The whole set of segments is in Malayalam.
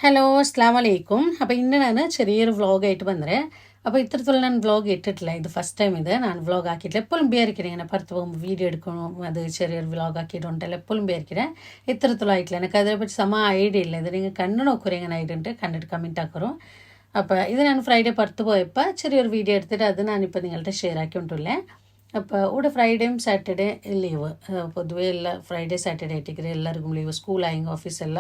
ഹലോ അസ്സാം വലൈക്കും. അപ്പോൾ ഇന്ന് ഞാൻ ചെറിയൊരു വ്ളോഗായിട്ട് വന്നേ. അപ്പോൾ ഇത്രത്തോളം ഞാൻ വ്ളോഗ് ഇട്ടിട്ടില്ല, ഇത് ഫസ്റ്റ് ടൈം ഇത് ഞാൻ വ്ളോഗ് ആക്കിയിട്ടില്ല. എപ്പോഴും വിചാരിക്കണേ ഇങ്ങനെ പുറത്ത് പോകുമ്പോൾ വീഡിയോ എടുക്കണം, അത് ചെറിയൊരു വ്ളോഗ് ആക്കിയിട്ടുണ്ടല്ലോ, എപ്പോഴും വിചാരിക്കണേ. ഇത്രത്തോളം ആയിട്ടില്ല, എനിക്ക് അതിനെപ്പറ്റി ഐഡിയ ഇല്ല. ഇത് നിങ്ങൾ കണ്ടു നോക്കൂരെ എങ്ങനെ ആയിട്ടുണ്ട്, കണ്ടിട്ട് കമൻറ്റ് ആക്കറും. അപ്പോൾ ഇത് ഞാൻ ഫ്രൈഡേ പുറത്ത് പോയപ്പോൾ ചെറിയൊരു വീഡിയോ എടുത്തിട്ട് അത് ഞാനിപ്പോൾ നിങ്ങളുടെ ഷെയർ ആക്കിയിട്ടുണ്ടല്ലേ. അപ്പോൾ ഇവിടെ ഫ്രൈഡേയും സാറ്റർഡേ ലീവ്, പൊതുവേ ಎಲ್ಲ ಫ್ರೈಡೇ ಸ್ಯಾಟರ್ಡೇ ಇಟ್ಟಿದ್ರೆ ಎಲ್ಲರಿಗೂ ಲೀವು. ಸ್ಕೂಲ್ ಆಯಿಂಗ್ ಆಫೀಸೆಲ್ಲ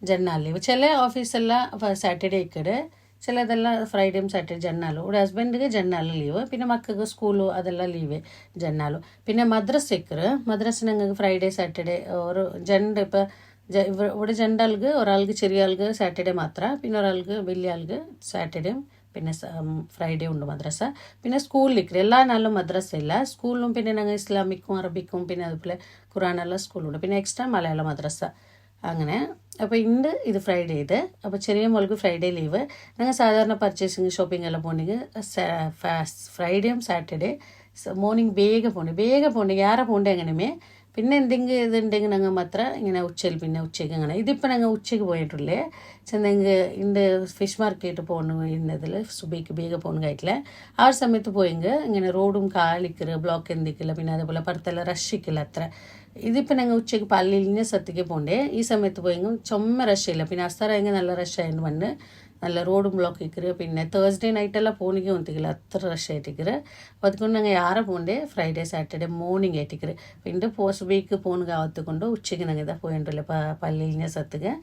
ಜನ್ನಾಲ್ ಲೀವು. ചില ഓഫീസെಲ್ಲ സാറ്റർഡേ ഇക്കടെ, ചിലതെല്ലാം ഫ്രൈഡേയും സാറ്റർഡേ ജന്നാലും. ഇവിടെ ഹസ്ബൻഡിಗೆ ജന്നാല് ലീവ്, പിന്നെ മക്കൾക്ക് സ്കൂളു അതെല്ലാം ലീവ് ജന്നാലും. പിന്നെ മദ്രസ ഇക്കറ്, മദ്രസ ഞങ്ങൾക്ക് ഫ്രൈഡേ സാറ്റർഡേ ഒരു ജണ്ട്. ഇപ്പോൾ ഇവിടെ ജണ്ടാൾക്ക് ഒരാൾക്ക് ചെറിയ ആൾക്ക് സാറ്റർഡേ മാത്രം, പിന്നെ ഒരാൾക്ക് വലിയ ആൾക്ക് സാറ്റർഡേയും പിന്നെ ഫ്രൈഡേ ഉണ്ട് മദ്രസ. പിന്നെ സ്കൂളിലേക്ക് എല്ലാ നാളും മദ്രസ ഇല്ല, സ്കൂളിലും പിന്നെ ഞങ്ങൾ ഇസ്ലാമിക്കും അറബിക്കും പിന്നെ അതുപോലെ ഖുറാനെല്ലാം സ്കൂളുണ്ട്, പിന്നെ എക്സ്ട്രാ മലയാള മദ്രസ അങ്ങനെ. അപ്പോൾ ഇന്ന് ഇത് ഫ്രൈഡേ ഇത്. അപ്പോൾ ചെറിയ മോൾക്ക് ഫ്രൈഡേ ലീവ്. ഞങ്ങൾ സാധാരണ പർച്ചേസിങ് ഷോപ്പിംഗ് എല്ലാം പോകണമെങ്കിൽ ഫ്രൈഡേയും സാറ്റർഡേ മോർണിംഗ് വേഗം പോകണമെങ്കിൽ ആരെ പോകണ്ടേ അങ്ങനെയുമേ. പിന്നെ എന്തെങ്കിലും ഇതുണ്ടെങ്കിൽ ഞങ്ങൾ മാത്രം ഇങ്ങനെ ഉച്ചയിൽ, പിന്നെ ഉച്ചയ്ക്ക് അങ്ങനെ. ഇതിപ്പോൾ ഞങ്ങൾ ഉച്ചയ്ക്ക് പോയിട്ടുള്ളേ. ചെന്നെങ്കിൽ ഇന്ന് ഫിഷ് മാർക്കറ്റ് പോകണം, ഇന്നതിൽ സുബൈക്ക് വേഗം പോകണം കഴിക്കില്ല. ആ ഒരു സമയത്ത് പോയെങ്കിൽ ഇങ്ങനെ റോഡും കാലിക്കറ് ബ്ലോക്ക് എന്തിക്കില്ല, പിന്നെ അതേപോലെ പുറത്തെല്ലാം റഷിക്കില്ല അത്ര. ഇതിപ്പോൾ ഞങ്ങൾ ഉച്ചയ്ക്ക് പള്ളിയിൽ സത്യക്ക് പോകണ്ടേ. ഈ സമയത്ത് പോയെങ്കിൽ ചുമ റഷില്ല, പിന്നെ അസ്തറായെങ്കിൽ നല്ല റഷായിരുന്നു വന്ന് നല്ല റോഡും ബ്ലോക്ക് ഇക്കറ്. പിന്നെ തേഴ്സ്ഡേ നൈറ്റെല്ലാം പോകണമെങ്കിൽ ഒന്നിക്കില്ല, അത്ര റഷ് ആയിട്ടിക്കറ്. അപ്പോൾ അതുകൊണ്ട് ഞങ്ങൾ യാറെ പോകണ്ടേ ഫ്രൈഡേ സാറ്റർഡേ മോർണിംഗ് ആയിട്ടിക്കറ്. പിന്നെ പോസ്റ്റ് വീക്ക് പോകുന്ന ആവത്ത് കൊണ്ട് ഉച്ചയ്ക്ക് ഞങ്ങൾ ഇതാ പോയിട്ടില്ല പള്ളിയിലെ സത്തുക.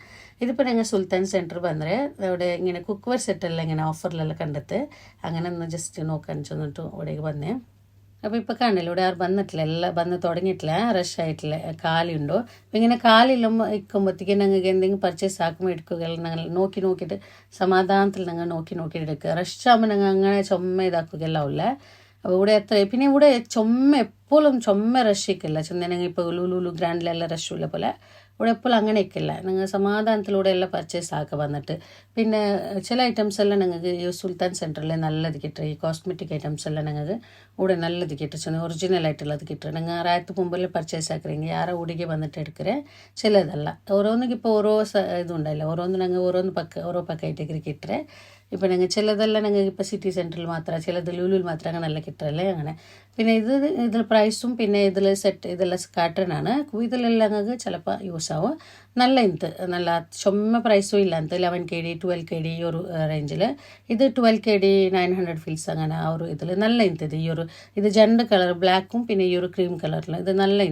ഇതിപ്പോൾ ഞങ്ങൾ സുൽത്താൻ സെൻറ്റർ വന്നേ. അവിടെ ഇങ്ങനെ കുക്ക്വെയർ സെറ്റെല്ലാം ഇങ്ങനെ ഓഫറിലെല്ലാം കണ്ടെത്ത്, അങ്ങനെ ഒന്ന് ജസ്റ്റ് നോക്കാൻ ചെന്നിട്ട് അവിടേക്ക് വന്നേ. അപ്പോൾ ഇപ്പോൾ കാണില്ല, ഇവിടെ ആരും വന്നിട്ടില്ല, എല്ലാം വന്ന് തുടങ്ങിയിട്ടില്ല, റഷ് ആയിട്ടില്ല. കാലുണ്ടോ അപ്പോൾ ഇങ്ങനെ കാലിലും ഇക്കുമ്പോഴത്തേക്ക് ഞങ്ങൾക്ക് എന്തെങ്കിലും പർച്ചേസ് ആക്കുമ്പോൾ എടുക്കുകയെല്ലാം ഞങ്ങൾ നോക്കിയിട്ട് സമാധാനത്തിൽ ഞങ്ങൾ നോക്കിയിട്ട് എടുക്കുക. റഷ് ആകുമ്പോൾ ഞങ്ങൾ അങ്ങനെ ചുമ ഇതാക്കുകയെല്ലാം ഇല്ല. അപ്പോൾ ഇവിടെ പിന്നെ ഇവിടെ എപ്പോഴും ചുമ റഷിക്കില്ല. ചെന്നൈ ഇപ്പോൾ ലുലു ഗ്രാൻഡിലെല്ലാം റഷില്ല പോലെ ഇവിടെ എപ്പോഴും അങ്ങനെയൊക്കെ ഇല്ല. ഞങ്ങൾ സമാധാനത്തിലൂടെ എല്ലാം പർച്ചേസ് ആക്കുക വന്നിട്ട്. പിന്നെ ചില ഐറ്റംസ് എല്ലാം ഞങ്ങൾക്ക് ഈ സുൽത്താൻ സെൻറ്ററിൽ നല്ലത് കിട്ടും. ഈ കോസ്മെറ്റിക് ഐറ്റംസ് എല്ലാം ഞങ്ങൾക്ക് ഇവിടെ നല്ലത് കിട്ടും, ഒറിജിനൽ ആയിട്ടുള്ളത് കിട്ടും. ഞങ്ങൾ ആയിരത്തി മുമ്പിൽ പർച്ചേസ് ആക്കുറെങ്കിൽ ആരെ ഊടിക്ക് വന്നിട്ട് എടുക്കറേ. ചിലതല്ല ഓരോന്നിക്ക് ഇപ്പോൾ ഓരോ ഇതുണ്ടായില്ല, ഓരോന്ന് ഞങ്ങൾ ഓരോ പക്കായിട്ട് കിട്ടേ. ഇപ്പോൾ ഞങ്ങൾ ചിലതെല്ലാം ഞങ്ങൾക്ക് ഇപ്പോൾ സിറ്റി സെൻറ്ററിൽ മാത്രം, ചിലത് ലുലുവിൽ മാത്രം അങ്ങനെ നല്ല കിട്ടല്ലേ അങ്ങനെ. പിന്നെ ഇതിൽ പ്രൈസും പിന്നെ ഇതിൽ ഇതെല്ലാം കാട്ടനാണ്. ഇതിലെല്ലാം ഞങ്ങൾക്ക് ചിലപ്പോൾ യൂസ് ആവും. നല്ല നല്ല ചുമ പ്രൈസും ഇല്ല. 11 KD 12 KD ഈ ഒരു റേഞ്ചിൽ. ഇത് 12 KD 900 ഫീൽസ് അങ്ങനെ ആ ഒരു ഇതിൽ നല്ല ഇത് ഇത് ജണ്ട് കളർ ബ്ലാക്കും പിന്നെ ഈ ഒരു ക്രീം കളറിൽ ഇത് നല്ല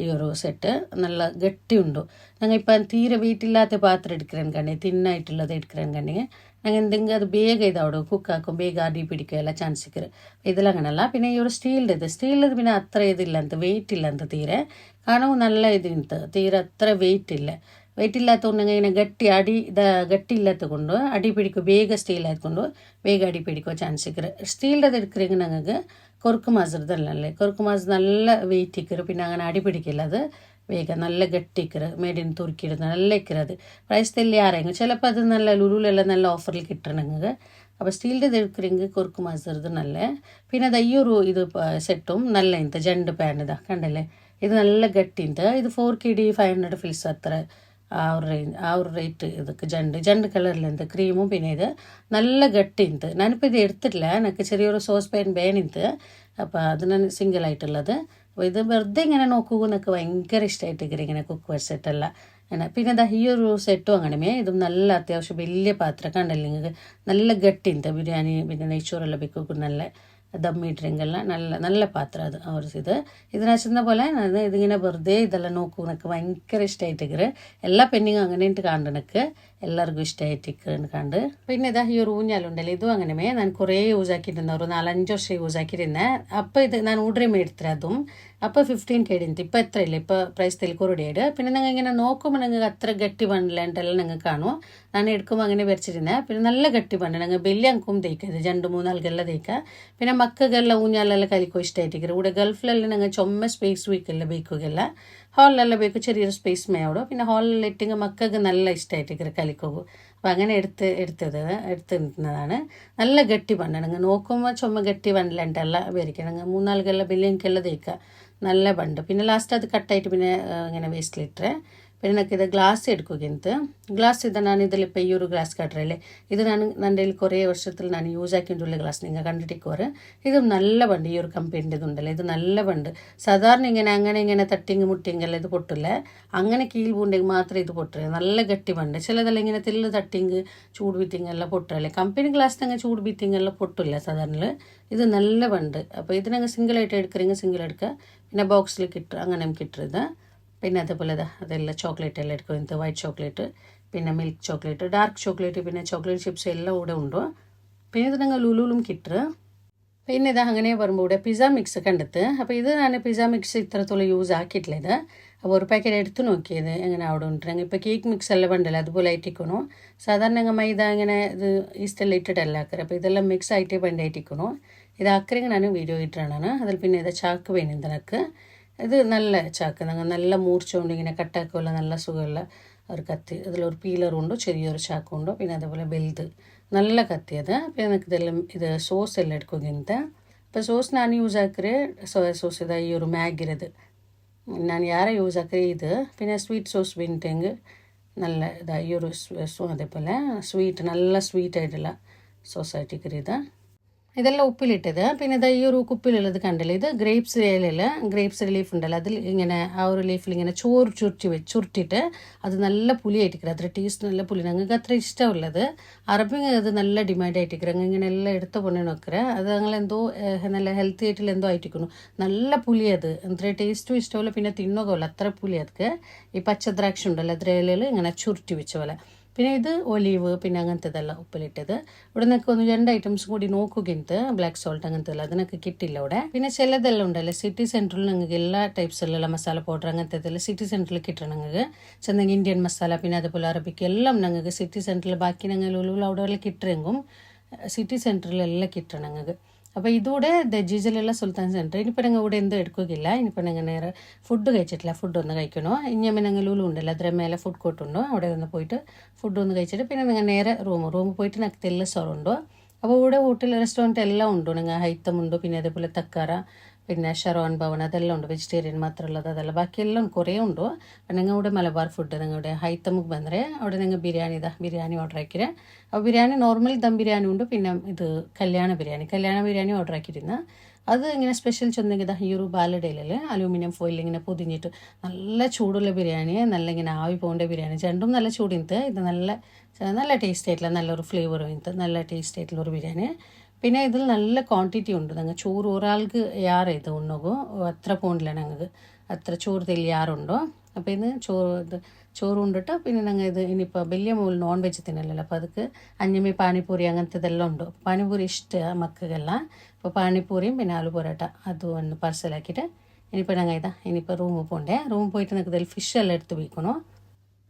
ഈ ഒരു സെറ്റ് നല്ല ഗട്ടിയുണ്ട്. ഞങ്ങൾ ഇപ്പം തീരെ വീട്ടില്ലാത്ത പാത്രം എടുക്കാൻ കണ്ടേ, തിന്നായിട്ടുള്ളത് എടുക്കാൻ കണ്ടെങ്കിൽ ഞങ്ങൾ എന്തെങ്കിലും അത് ಬೇಗ ഇതാവും, കുക്കാക്കും ಬೇಗ അടി പിടിക്കുക എല്ലാം ചാൻസ് ഇക്കറ്. ഇതിൽ അങ്ങനല്ല. പിന്നെ ഈ ഒരു സ്റ്റീലിൻ്റെ പിന്നെ അത്ര ഇതില്ല, വെയിറ്റ് ഇല്ല തീരെ. കാണുമ്പോൾ നല്ല തീരെ അത്ര വെയിറ്റ് ഇല്ലാത്തതുകൊണ്ട് ഇങ്ങനെ ಗಟ್ಟಿ ಇಲ್ಲದ കൊണ്ട് ಅಡಿ പിടിക്കും ಬೇಗ ಸ್ಟೀಲ್ ಆದ್ಕೊಂಡು ಬೇಗ ಅಡಿ പിടിക്കുക ചാൻസ് ഇക്കറ്. സ്റ്റീലിൻ്റെ എടുക്കണമെങ്കിൽ ഞങ്ങൾക്ക് കൊറുക്ക് മാസറതല്ലേ, കൊറുക്ക് മാസം നല്ല വെയിറ്റ് ഇക്കറ്, പിന്നെ അങ്ങനെ അടി പിടിക്കില്ല. അത് വേഗം നല്ല ഗട്ടിക്കറ്, മേഡിൻ തുറുക്കിയിടുന്ന നല്ല ഇക്കറത്. പ്രൈസ് തെല്ലി ആരെങ്കിലും ചിലപ്പോൾ അത് നല്ല ലുലുലെല്ലാം നല്ല ഓഫറിൽ കിട്ടണം ഞങ്ങൾക്ക്. അപ്പോൾ സ്റ്റീലിൻ്റെ എടുക്കണമെങ്കിൽ കൊറുക്ക് മാസറത് നല്ല. പിന്നെ അത് ഈ ഒരു ഇത് സെറ്റും നല്ല ജണ്ട് പാൻ ഇതാ കണ്ടല്ലേ, ഇത് നല്ല ഗട്ടി ഇത് 4 KD 500 ഫിൽസ് അത്ര ആ ഒരു റേറ്റ്. ഇതൊക്കെ ജണ്ട് കളറിൽ ക്രീമും പിന്നെ ഇത് നല്ല ഗട്ടി ഞാനിപ്പോൾ ഇത് എടുത്തിട്ടില്ല, എനിക്ക് ചെറിയൊരു സോസ് പാൻ വേണിന്ത്. അപ്പോൾ അത് ഞാൻ സിംഗിൾ ആയിട്ടുള്ളത്. അപ്പോൾ ഇത് വെറുതെ ഇങ്ങനെ നോക്കുക എന്നൊക്കെ ഭയങ്കര ഇഷ്ടമായിട്ട് ഇങ്ങനെ കുക്ക്വെയർ സെറ്റല്ല അങ്ങനെ. പിന്നെ ഈ ഒരു സെറ്റും അങ്ങനെ, ഇതും നല്ല അത്യാവശ്യം വലിയ പാത്രം കണ്ടല്ലേ നിങ്ങൾക്ക്, നല്ല ഗട്ടി ബിരിയാണി പിന്നെ നെയ്ച്ചോറെല്ലാം വെക്കും, നല്ല ദമ്മിട്ടെങ്കിലെല്ലാം നല്ല പാത്രം അത് അവർ ഇതിനകത്തുന്ന പോലെ ഇതിങ്ങനെ വെറുതെ ഇതെല്ലാം നോക്കും എനിക്ക് ഭയങ്കര ഇഷ്ടമായിട്ടിക്കറ്. എല്ലാ പെണ്ണിങ്ങും അങ്ങനെ കാണുന്നക്ക് എല്ലാവർക്കും ഇഷ്ടമായിട്ടിക്കറെന്ന് കണ്ട്. പിന്നെ ഈ ഒരു ഊഞ്ഞാലുണ്ടല്ലോ, ഇതും അങ്ങനെ ഞാൻ കുറേ യൂസ് ആക്കിയിട്ടുണ്ട, ഒരു 4-5 വർഷം യൂസ് ആക്കിയിരുന്നേ. അപ്പോൾ ഇത് ഞാൻ ഓർഡർ മേടിത്തരാം അതും. അപ്പോൾ 15 KD ഇപ്പോൾ എത്ര ഇല്ല, ഇപ്പോൾ പ്രൈസ് തെൽക്കൂടിയായിട്ട്. പിന്നെ നിങ്ങൾ ഇങ്ങനെ നോക്കുമ്പോൾ നിങ്ങൾക്ക് അത്ര ഗട്ടി പണില്ലാണ്ടെല്ലാം നിങ്ങൾ കാണുമോ. ഞാൻ എടുക്കുമ്പോൾ അങ്ങനെ വരച്ചിരുന്നേ. പിന്നെ നല്ല ഗട്ടി പണി ഞങ്ങൾ ബെല്ലിയങ്കും തേക്കുക, 2-3 ആൾക്കെല്ലാം തേക്കുക. പിന്നെ മക്കൾക്കെല്ലാം ഊഞ്ഞാലെല്ലാം കളിക്കോ ഇഷ്ടമായിട്ടിക്കറ്. ഇവിടെ ഗൾഫിലെല്ലാം ഞങ്ങൾ ചുമ സ്പേസ് വീക്കെല്ലാം ബേക്കുകയല്ല, ഹാളിലെല്ലാം ബേക്കും ചെറിയൊരു സ്പേസ് മേയോടും. പിന്നെ ഹാളിൽ ഇട്ടെങ്കിൽ മക്കൾക്ക് നല്ല ഇഷ്ടമായിട്ടിക്കറ് കളിക്കോക്കും. അപ്പം അങ്ങനെ എടുത്തിരുന്നതാണ്. നല്ല ഗട്ടി പണി ഞങ്ങൾ നോക്കുമ്പോൾ ചുമ ഗട്ടി പണില്ലാണ്ടല്ല വരിക്കണം. ഞങ്ങൾ 3 ആൾക്കെല്ലാം ബെല്ലിയങ്ക്കെല്ലാം തേക്കുക, നല്ല ബണ്ട്. പിന്നെ ലാസ്റ്റ് അത് കട്ടായിട്ട് പിന്നെ ഇങ്ങനെ വേസ്റ്റിലിട്ടേ. പിന്നെ എനിക്ക് ഇത് ഗ്ലാസ് എടുക്കുകയെന്ത് ഗ്ലാസ് ഇത് ഞാൻ ഇതിൽ ഇപ്പോൾ ഈ ഒരു ഗ്ലാസ് കാട്ടുറല്ലേ ഇത് ഞാൻ എൻ്റെ കുറേ വർഷത്തിൽ ഞാൻ യൂസ് ആക്കിയിട്ടുള്ള ഗ്ലാസ് നിങ്ങൾ കണ്ടിട്ടിക്കോറ് ഇത് നല്ല വണ്ട് ഈ ഒരു കമ്പനീൻ്റെ ഇതുണ്ടല്ലോ ഇത് നല്ല വണ്ട് സാധാരണ ഇങ്ങനെ തട്ടിങ് മുട്ടിങ്ങെല്ലാം ഇത് പൊട്ടില്ല അങ്ങനെ കീഴ് പൂണ്ടെങ്കിൽ മാത്രമേ ഇത് പൊട്ടില്ല നല്ല ഗട്ടി വണ്ട് ചിലതെല്ലാം ഇങ്ങനെ തെല്ല് തട്ടിങ് ചൂട് ബീത്തിങ്ങെല്ലാം പൊട്ടല്ലേ കമ്പനി ഗ്ലാസ് തന്നെ ചൂട് ബീത്തിങ്ങെല്ലാം പൊട്ടില്ല സാധാരണ ഇത് നല്ല വണ്ട് അപ്പോൾ ഇതിനങ്ങ് സിംഗിളായിട്ട് എടുക്കുറെങ്കിൽ സിംഗിൾ എടുക്കുക പിന്നെ ബോക്സിൽ കിട്ടുക അങ്ങനെ കിട്ടുന്നത് പിന്നെ അതേപോലെ അതെല്ലാം ചോക്ലേറ്റ് എല്ലാം എടുക്കും ഇത് വൈറ്റ് ചോക്ലേറ്റ് പിന്നെ മിൽക്ക് ചോക്ലേറ്റ് ഡാർക്ക് ചോക്ലേറ്റ് പിന്നെ ചോക്ലേറ്റ് ചിപ്സ് എല്ലാം ഇവിടെ ഉണ്ടോ പിന്നെ ഇത് ഞങ്ങൾ ലുലുലും കിട്ടുക പിന്നെ ഇത് അങ്ങനെ വരുമ്പോൾ ഇവിടെ പിസ്സ മിക്സ് കണ്ടെത്ത് അപ്പോൾ ഇത് ഞാൻ പിസ്സ മിക്സ് ഇത്രത്തോളം യൂസ് ആക്കിയിട്ടില്ല ഇത് അപ്പോൾ ഒരു പാക്കറ്റ് എടുത്ത് നോക്കിയത് എങ്ങനെ അവിടെ ഉണ്ട് ഞങ്ങൾ ഇപ്പോൾ കേക്ക് മിക്സ് എല്ലാം ഉണ്ടല്ലോ അതുപോലെ ആയിട്ടിക്കണോ സാധാരണ ഞങ്ങൾ മൈദ ഇങ്ങനെ ഇത് ഈസ്റ്റെല്ലാം ഇട്ടിട്ടല്ല ആക്കറ് അപ്പോൾ ഇതെല്ലാം മിക്സ് ആയിട്ട് പണ്ടായിട്ടിക്കണോ ഇത് ആക്കരെങ്കിൽ ഞാൻ വീഡിയോ ഇട്ടാണ് അതിൽ പിന്നെ ഇത് ചാക്ക് വേണം എനിക്ക് ഇത് നല്ല ചാക്ക് ഞങ്ങൾ നല്ല മൂർച്ചുകൊണ്ട് ഇങ്ങനെ കട്ടാക്കുമല്ല നല്ല സുഖമുള്ള ഒരു കത്തി അതിലൊരു പീലറുണ്ടോ ചെറിയൊരു ചാക്കുണ്ടോ പിന്നെ അതേപോലെ ബെൽത് നല്ല കത്തി അത് പിന്നെ എനിക്ക് ഇതെല്ലാം ഇത് സോസ് എല്ലാം എടുക്കുകയെന്ത് അപ്പോൾ സോസ് ನಾನು ಯೂಸ್ ಹಾಕ್ರೆ ಸೋಯಾ ಸೋಸ್ ಇದೆ ಈ ಒಂದು ಮ್ಯಾಗಿರೋದು ನಾನು ಯಾರ ಯೂಸ್ ಹಾಕ್ರೆ ಇದು പിന്നെ ಸ್ವೀಟ್ ಸೋಸ್ ಬಿಂಟೆಂಗ್ നല്ല ഇതാ ഈ ഒരു അതേപോലെ സ്വീറ്റ് നല്ല സ്വീറ്റ് ആയിട്ടുള്ള സോസ് ആയിട്ടിക്കറി ഇത് ഇതെല്ലാം ഉപ്പിലിട്ടത് പിന്നെ ഇതാ ഈ ഒരു കുപ്പിലുള്ളത് കണ്ടല്ലോ ഇത് ഗ്രേപ്സ് ഇലയില് ഗ്രേപ്സ് ലീഫ് ഉണ്ടല്ലോ അതിൽ ഇങ്ങനെ ആ ഒരു ലീഫിൽ ഇങ്ങനെ ചോറ് ചുരുട്ടിയിട്ട് അത് നല്ല പുളിയായിട്ടിരിക്കുക അത്ര ടേസ്റ്റ് നല്ല പുളി ഞങ്ങൾക്ക് അത്ര ഇഷ്ടമുള്ളത് അറബിങ് അത് നല്ല ഡിമാൻഡ് ആയിട്ടിരിക്കുക ഇങ്ങനെ എല്ലാം എടുത്ത പൊണ്ണ നോക്കുക അത് ഞങ്ങളെന്തോ നല്ല ഹെൽത്തി ആയിട്ടുള്ള എന്തോ ആയിട്ടിരിക്കുന്നു നല്ല പുളി അത് അത്ര ടേസ്റ്റും ഇഷ്ടമല്ല പിന്നെ തിന്നോകമല്ല അത്ര പുളി അതൊക്കെ ഈ പച്ചദ്രാക്ഷ ഉണ്ടല്ലോ അതിൻ്റെ ഇലയിൽ ഇങ്ങനെ ചുരുട്ടി വെച്ച പോലെ പിന്നെ ഇത് ഒലീവ് പിന്നെ അങ്ങനത്തേതെല്ലാം ഉപ്പിലിട്ടത് ഇവിടെ നിന്നൊക്കെ ഒന്ന് 2 ഐറ്റംസ് കൂടി നോക്കുകയെന്ത് ബ്ലാക്ക് സോൾട്ട് അങ്ങനത്തെല്ലാം അതിനൊക്കെ കിട്ടില്ല ഇവിടെ പിന്നെ ചിലതെല്ലാം ഉണ്ടല്ലോ സിറ്റി സെൻറ്ററിൽ നിങ്ങൾക്ക് എല്ലാ ടൈപ്സിലുള്ള മസാല പൗഡർ അങ്ങനത്തേതെല്ലാം സിറ്റി സെൻറ്ററിൽ കിട്ടണം നിങ്ങൾക്ക് ചെന്നെങ്കിൽ ഇന്ത്യൻ മസാല പിന്നെ അതുപോലെ അറബിക്ക് എല്ലാം നിങ്ങൾക്ക് സിറ്റി സെൻറ്ററിൽ ബാക്കി ഞങ്ങൾ ഉള്ളിൽ അവിടെ എല്ലാം കിട്ടുമെങ്കും സിറ്റി സെൻറ്ററിലെല്ലാം കിട്ടണം നിങ്ങൾക്ക് അപ്പോൾ ഇതൂടെ ദജീജിലുള്ള സുൽത്താൻ സെൻറ്റർ ഇനിയിപ്പോൾ ഞങ്ങൾ ഇവിടെ എന്തും എടുക്കുകയില്ല ഇനിയിപ്പോൾ ഞങ്ങൾ നേരെ ഫുഡ് കഴിച്ചിട്ടില്ല ഫുഡ് ഒന്ന് കഴിക്കണോ ഇനി ഞങ്ങൾ ലുലു ഉണ്ടല്ലോ അതിൻ്റെ മേലെ ഫുഡ് കോർട്ട് ഉണ്ടോ അവിടെ ഒന്ന് പോയിട്ട് ഫുഡ് ഒന്ന് കഴിച്ചിട്ട് പിന്നെ നിങ്ങൾ നേരെ റൂം പോയിട്ട് ഞങ്ങൾക്ക് തെല്ല സോറുണ്ടോ അപ്പോൾ ഇവിടെ ഹോട്ടൽ റെസ്റ്റോറൻറ്റ് എല്ലാം ഉണ്ടോ നിങ്ങൾ ഹൈത്തമുണ്ടോ പിന്നെ അതേപോലെ തക്കാര പിന്നെ ഷെറോൺ ഭവൻ അതെല്ലാം ഉണ്ട് വെജിറ്റേറിയൻ മാത്രമുള്ളത് അതെല്ലാം ബാക്കിയെല്ലാം കുറേ ഉണ്ടോ അപ്പം നിങ്ങൾ ഇവിടെ മലബാർ ഫുഡ് നിങ്ങളുടെ ഹൈത്തമുക്ക് ಬಂದರೆ അവിടെ നിങ്ങൾ ബിരിയാണി ഓർഡർ ആക്കിയത് അപ്പോൾ ബിരിയാണി നോർമൽ ദം ബിരിയാണി ഉണ്ട് പിന്നെ ഇത് കല്യാണ ബിരിയാണി ഓർഡർ ആക്കിയിരുന്ന അത് ഇങ്ങനെ സ്പെഷ്യൽ ചെന്നെങ്കിൽ ഈ ഒരു ബാലഡയിലിൽ അലൂമിനിയം ഫോയിൽ ഇങ്ങനെ പൊതിഞ്ഞിട്ട് നല്ല ചൂടുള്ള ബിരിയാണി നല്ല ഇങ്ങനെ ആവി പോകേണ്ട ബിരിയാണി രണ്ടും നല്ല ചൂടിനത്ത് ഇത് നല്ല ടേസ്റ്റ് ആയിട്ടുള്ള നല്ലൊരു ഫ്ലേവറും ഇത് നല്ല ടേസ്റ്റ് ആയിട്ടുള്ള ഒരു ബിരിയാണി പിന്നെ ഇതിൽ നല്ല ക്വാണ്ടിറ്റി ഉണ്ട് ഞങ്ങൾ ചോറ് ഒരാൾക്ക് യാറ് ഇത് ഉണ്ണുകോ അത്ര പോണില്ല ഞങ്ങൾക്ക് അത്ര ചോറ് തെല്ലി യാറുണ്ടോ അപ്പോൾ ഇന്ന് ചോറ് ഉണ്ടിട്ട് പിന്നെ ഞങ്ങൾ ഇത് ഇനിയിപ്പോൾ വലിയ മൂൽ നോൺ വെജ് തിന്നല്ലോ അപ്പോൾ ಅದಕ್ಕೆ അഞ്ഞമി പാനിപൂരി അങ്ങനത്തെതെല്ലാം ഉണ്ട് പാനിപൂരി ഇഷ്ടമാണ് മക്കൾക്കെല്ലാം അപ്പോൾ പാനിപൂരിയും പിന്നെ ആലു പൊറോട്ട അത് ഒന്ന് പാർസലാക്കിയിട്ട് ഇനിയിപ്പോൾ ഞങ്ങൾ ഇനിയിപ്പോൾ റൂമിൽ പോകണ്ടേ റൂമിൽ പോയിട്ട് ഞങ്ങൾക്ക് ഇതിൽ ഫിഷ് എല്ലാം എടുത്ത് വയ്ക്കണോ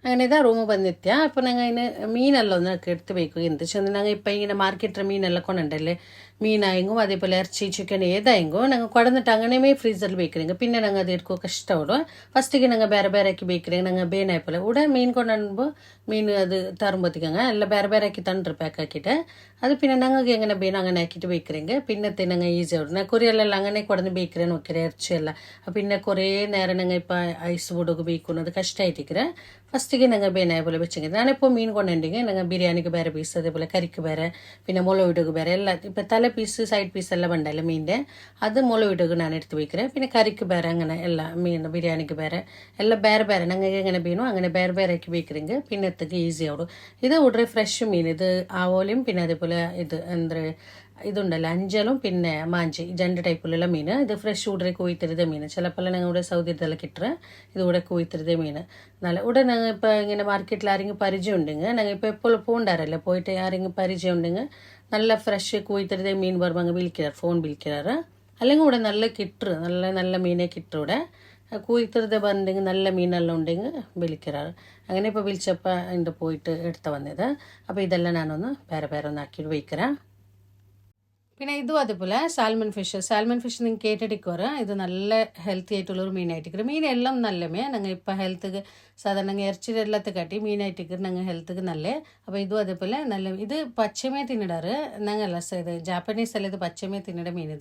അങ്ങനെ ഇതാ റൂമ് ಬಂದಿತ್ಯ അപ്പോൾ ഞങ്ങൾ അതിന് മീനെല്ലാം ഒന്ന് എടുത്ത് വയ്ക്കുക എന്ത് വെച്ചാൽ ഞങ്ങൾ ഇപ്പം ഇങ്ങനെ മാർക്കറ്റിലെ മീനെല്ലാം കൊണ്ടുണ്ടല്ലേ മീനായെങ്കും അതേപോലെ ഇറച്ചി ചിക്കൻ ഏതായെങ്കും ഞങ്ങൾ കൊടന്നിട്ട് അങ്ങനെയുമേ ഫ്രീസറിൽ ಬೇಯ್க்கிறೇங்க പിന്നെ ഞങ്ങൾ അത് എടുക്കുക കഷ്ടപ്പെടും ഫസ്റ്റിಗೆ ഞങ്ങൾ ಬೇರೆ ಆಕಿ ಬೇಯ್க்கிறೇங்க ഞങ്ങൾ ಬೇನಾಯ್ಪಲ್ಲ ഇവിടെ മീൻ കൊണ്ടുവരുമ്പോൾ മീൻ അത് തറുമ്പോഴത്തേക്കങ്ങ എല്ലാം ಬೇರೆ ആക്കി തണ്ടർ പാക്ക് ആക്കിയിട്ട് അത് പിന്നെ ഞങ്ങൾക്ക് എങ്ങനെ ಬೇന അങ്ങനെ ആക്കിയിട്ട് ಬೇಯ್க்கிறೇங்க പിന്നത്തെ ഞങ്ങൾ ഈസി ആവും ഞാൻ കൊറിയലെല്ലാം അങ്ങനെ കൊടന്ന് ಬೇಯ್க்கிறേ നോക്കിയാൽ ഇറച്ചിയല്ല പിന്നെ കുറേ നേരം ഞങ്ങൾ ഇപ്പം ഐസ് പൊടുക ಬೇಯ್ക്കുന്നത് കഷ്ടമായിട്ടിരിக்கிறേ ഫസ്റ്റിಗೆ ഞങ്ങൾ ಬೇನಾയ പോലെ വെച്ചെങ്കിൽ ഞാനിപ്പോൾ മീൻ കൊണ്ടുണ്ടെങ്കിൽ ഞങ്ങൾ ബിരിയാണിക്ക് ಬೇರೆ പീസ് അതേപോലെ കറിക്ക് ಬೇರೆ പിന്നെ മുളകിടുക ಬೇರೆ എല്ലാം ഇപ്പം തല പീസ് സൈഡ് പീസ് എല്ലാം ഉണ്ടല്ലോ മീനിൻ്റെ അത് മുളകിടുക ഞാൻ എടുത്ത് വയ്க்கிறேன் പിന്നെ കറിക്ക് ಬೇರೆ അങ്ങനെ എല്ലാം മീൻ ബിരിയാണിക്ക് ಬೇರೆ എല്ലാം ಬೇರೆ ഞങ്ങൾക്ക് എങ്ങനെ മീനോ അങ്ങനെ ಬೇರೆ ആക്കി വയ്க்கிறೇங்க പിന്നത്തേക്ക് ഈസി ആവും ഇത് ഉടനെ ഫ്രഷ് മീൻ ഇത് ആവോലിയും പിന്നെ അതേപോലെ ഇത് എന്താ ഇതുണ്ടല്ലോ അഞ്ചലും പിന്നെ മാഞ്ചി 2 ടൈപ്പിലുള്ള മീൻ ഇത് ഫ്രഷ് ഉടനെ കൊയ്ത്തരുത മീൻ ചിലപ്പോൾ ഞങ്ങൾ ഇവിടെ സൗദിയിലെല്ലാം കിട്ടുക ഇത് ഇവിടെ കൊയ്ത്തരുത മീൻ നല്ല ഉടനെ ഞങ്ങൾ ഇപ്പോൾ ഇങ്ങനെ മാർക്കറ്റിൽ ആരെങ്കിലും പരിചയം ഉണ്ടെങ്കിൽ ഞങ്ങൾ ഇപ്പോൾ എപ്പോഴും പോകണ്ടാറല്ലേ പോയിട്ട് ആരെങ്കിലും പരിചയം ഉണ്ടെങ്കിൽ നല്ല ഫ്രഷ് കൊയ്ത്തരുത മീൻ വരുമ്പോൾ അങ്ങ് വിളിക്കാറ് ഫോൺ വിളിക്കാറ് അല്ലെങ്കിൽ ഇവിടെ നല്ല കിട്ടുക നല്ല മീനെ കിട്ടും ഇവിടെ കൊയ്ത്തരുത പറഞ്ഞെങ്കിൽ നല്ല മീനെല്ലാം ഉണ്ടെങ്കിൽ വിളിക്കാറ് അങ്ങനെ ഇപ്പോൾ വിളിച്ചപ്പോൾ അതിൻ്റെ പോയിട്ട് എടുത്ത് വന്നത് അപ്പോൾ ഇതെല്ലാം ഞാനൊന്ന് ಬೇರೆ ഒന്ന് ആക്കിയിട്ട് വയ്ക്കരാം പിന്നെ ഇതും അതുപോലെ സാൽമൺ ഫിഷ് നിങ്ങൾ കേട്ടിരിക്കുവാറ് ഇത് നല്ല ഹെൽത്തി ആയിട്ടുള്ളൊരു മീനായിട്ടിരിക്കും മീനെല്ലാം നല്ല ഞങ്ങൾ ഇപ്പോൾ ഹെൽത്ത് സാധാരണ ഇറച്ചി എല്ലാത്തെ കാട്ടി മീനായിട്ടിക്ക് ഞങ്ങൾ ഹെൽത്തിക്ക് നല്ല. അപ്പോൾ ഇതും അതേപോലെ നല്ല ഇത് പച്ചമേ തിന്നിടാറ് ഞങ്ങളല്ല ഇത് ജാപ്പനീസ് അല്ല ഇത് പച്ചമേ തിന്നിട മീൻ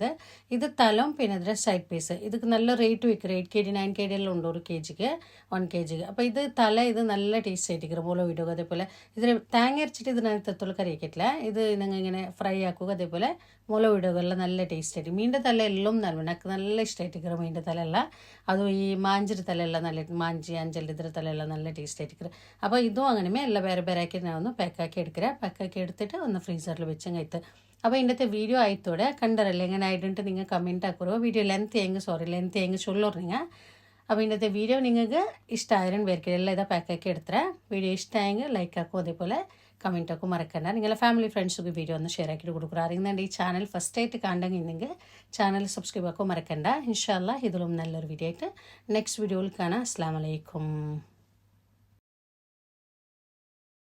ഇത് തലം പിന്നെ അതിൻ്റെ സൈഡ് പീസ് ഇതൊക്കെ നല്ല റേറ്റ് വയ്ക്കും 8 kg 9 kg എല്ലാം ഉണ്ട് 1 kg 1 kg. അപ്പോൾ ഇത് തല ഇത് നല്ല ടേസ്റ്റ് ആയിട്ടിരിക്കും മുളക് ഇടുക. അതേപോലെ ഇതിന് തേങ്ങ അരച്ചിട്ട് ഇതിനകത്തുള്ള കറി ആക്കിയിട്ടില്ല. ഇത് ഞങ്ങൾ ഇങ്ങനെ ഫ്രൈ ആക്കുക. അതേപോലെ മുളക് ഇടുക എല്ലാം നല്ല ടേസ്റ്റ് ആയിട്ട് മീനിൻ്റെ തല എല്ലാം നല്ല എനിക്ക് നല്ല ഇഷ്ടമായിട്ടിരിക്കും മീനിൻ്റെ തല എല്ലാം. അതും ഈ മാഞ്ചിൻ്റെ തല എല്ലാം നല്ല മാഞ്ചി അഞ്ചലിൻ്റെ ഇതിൻ്റെ തല എല്ലാം നല്ല ടേസ്റ്റ് ആയിട്ടിരിക്കും. അപ്പോൾ ഇതും അങ്ങനെ എല്ലാം വേറെ വേറെ ആക്കി ഞാൻ ഒന്ന് പാക്കാക്കി എടുക്കുക. പാക്കാക്കി എടുത്തിട്ട് ഒന്ന് ഫ്രീസറിൽ വെച്ച് കഴിത്ത്. അപ്പോൾ ഇന്നത്തെ വീഡിയോ ആയിത്തോടെ കണ്ടറല്ലേ എങ്ങനെ ആയിട്ടുണ്ട് നിങ്ങൾ കമൻറ്റ് ആക്കുറോ. വീഡിയോ ലെങ്ത് എങ്ങ് ചൊല്ലുറീங்க. അപ്പോൾ ഇന്നത്തെ വീഡിയോ നിങ്ങൾക്ക് ഇഷ്ടമായാലും പേർക്ക് എല്ലാം ഇതാ പാക്കാക്കി എടുത്തേ. വീഡിയോ ഇഷ്ടമായെങ്കിൽ ലൈക്ക് ആക്കും അതേപോലെ കമൻറ്റ് ആക്കും മറക്കണ്ട. നിങ്ങളുടെ ഫാമിലി ഫ്രണ്ട്സൊക്കെ വീഡിയോ ഒന്ന് ഷെയർ ആക്കിയിട്ട് കൊടുക്കുക. അറിയുന്നുണ്ട് ഈ ചാനൽ ഫസ്റ്റ് ആയിട്ട് കാണണമെങ്കിൽ ചാനൽ സബ്സ്ക്രൈബ് ആക്കും മറക്കണ്ട. ഇൻഷാ അല്ലാഹ് ഇതിലും നല്ലൊരു വീഡിയോ ആയിട്ട് നെക്സ്റ്റ് വീഡിയോയിൽ കാണാം. അസ്സലാമു അലൈക്കും.